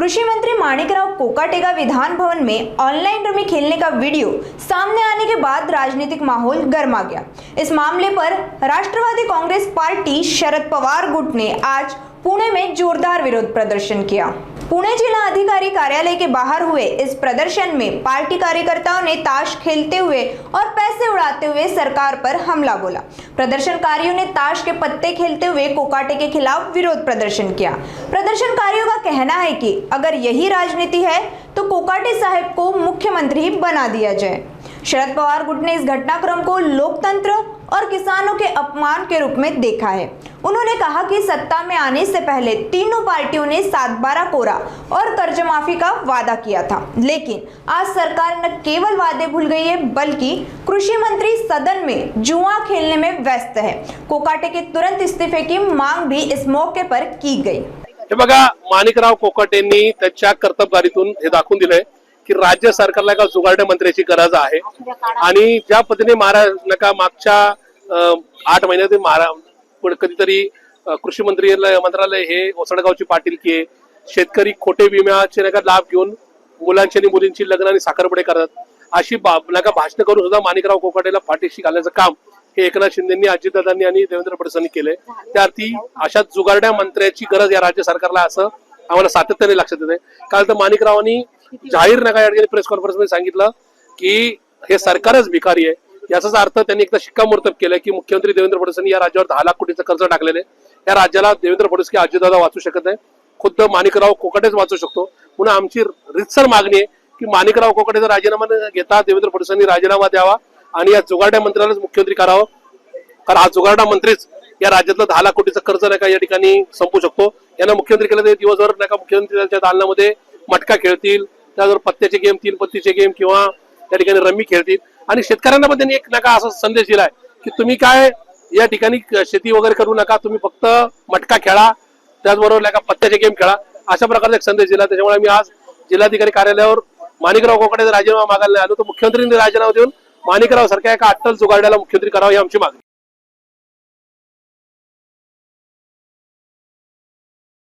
कृषि मंत्री माणिकराव कोकाटे का विधान भवन में ऑनलाइन रमी खेलने का वीडियो सामने आने के बाद राजनीतिक माहौल गर्मा गया। इस मामले पर राष्ट्रवादी कांग्रेस पार्टी शरद पवार गुट ने आज पुणे में जोरदार विरोध प्रदर्शन किया। पुणे जिला अधिकारी कार्यालय के बाहर हुए इस प्रदर्शन में पार्टी कार्यकर्ताओं ने ताश खेलते हुए और पैसे उड़ाते हुए सरकार पर हमला बोला। प्रदर्शनकारियों ने ताश के पत्ते खेलते हुए कोकाटे के खिलाफ विरोध प्रदर्शन किया। प्रदर्शनकारियों का कहना है कि अगर यही राजनीति है तो कोकाटे साहब को मुख्यमंत्री बना दिया जाए। शरद पवार गुट ने इस घटनाक्रम को लोकतंत्र और किसानों के अपमान के रूप में देखा है। उन्होंने कहा कि सत्ता में आने से पहले तीनों पार्टियों ने 7/12 कोरा और कर्ज माफी का वादा किया था, लेकिन आज सरकार न केवल वादे भूल गई है बल्कि कृषि मंत्री सदन में जुआ खेलने में व्यस्त है। कोकाटे के तुरंत इस्तीफे की मांग भी इस मौके पर की गई। हे बघा, माणिकराव कोकाटेंनी त्याच्या कर्तबगारीतून हे दाखवून दिलंय की राज्य सरकारला एका जुगारड्या मंत्र्याची गरज आहे आणि ज्या पद्धतीने महाराष्ट्र मागच्या 8 महिन्यात कधीतरी कृषी मंत्रालय हे ओसडगावची पाटीलकी आहे। शेतकरी खोटे विम्याचे लाभ घेऊन मुलांची आणि मुलींची लग्न आणि साखरपुडे करतात अशी भाषण करून सुद्धा माणिकराव कोकाटेला पाठीशी घालण्याचं काम हे एकनाथ शिंदेंनी, अजितदादांनी आणि देवेंद्र फडणवीसांनी केलंय। त्याअर्थी अशा जुगारड्या मंत्र्याची गरज या राज्य सरकारला असं आम्हाला सातत्याने लक्षात येते। काल तर माणिकरावांनी जाहीर या ठिकाणी प्रेस कॉन्फरन्स मध्ये सांगितलं की हे सरकारच भिकारी आहे। याचाच अर्थ त्यांनी एकदा शिक्कामोर्तब केलं की मुख्यमंत्री देवेंद्र फडणवीस या राज्यावर 10 लाख कोटीचं कर्ज टाकलेले। या राज्याला देवेंद्र फडणवीस की अजितदादा वाचू शकत नाही, खुद्द माणिकराव कोकाटेच वाचू शकतो। पुन्हा आमची रितसर मागणी आहे की माणिकराव कोकाटेचा राजीनामा घेता देवेंद्र फडणवीसांनी राजीनामा द्यावा आणि या जुगारड्या मंत्र्यालाच मुख्यमंत्री करावं, कारण हा जुगारडा मंत्रीच या राज्यातलं 10 लाख कोटीचं कर्ज या ठिकाणी संपू शकतो। यांना मुख्यमंत्री केलं तर दिवसभर मुख्यमंत्र्यांच्या दालनामध्ये मटका खेळतील, त्यावर पत्त्याचे गेम, 3 पत्तीचे गेम किंवा त्या ठिकाणी रमी खेळतील। आणि शेतकऱ्यांना पण त्यांनी एक असा संदेश दिलाय की तुम्ही काय या ठिकाणी शेती वगैरे करू नका, तुम्ही फक्त मटका खेळा, त्याचबरोबर पत्त्याचे गेम खेळा, अशा प्रकारचा एक संदेश दिला। त्याच्यामुळे मी आज जिल्हाधिकारी कार्यालयावर माणिकराव कोकाटेचा राजीनामा मागायला आलो, तर मुख्यमंत्र्यांनी राजीनामा देऊन माणिकराव सारख्या एका अट्टल जुगारड्याला मुख्यमंत्री करावं ही आमची मागणी।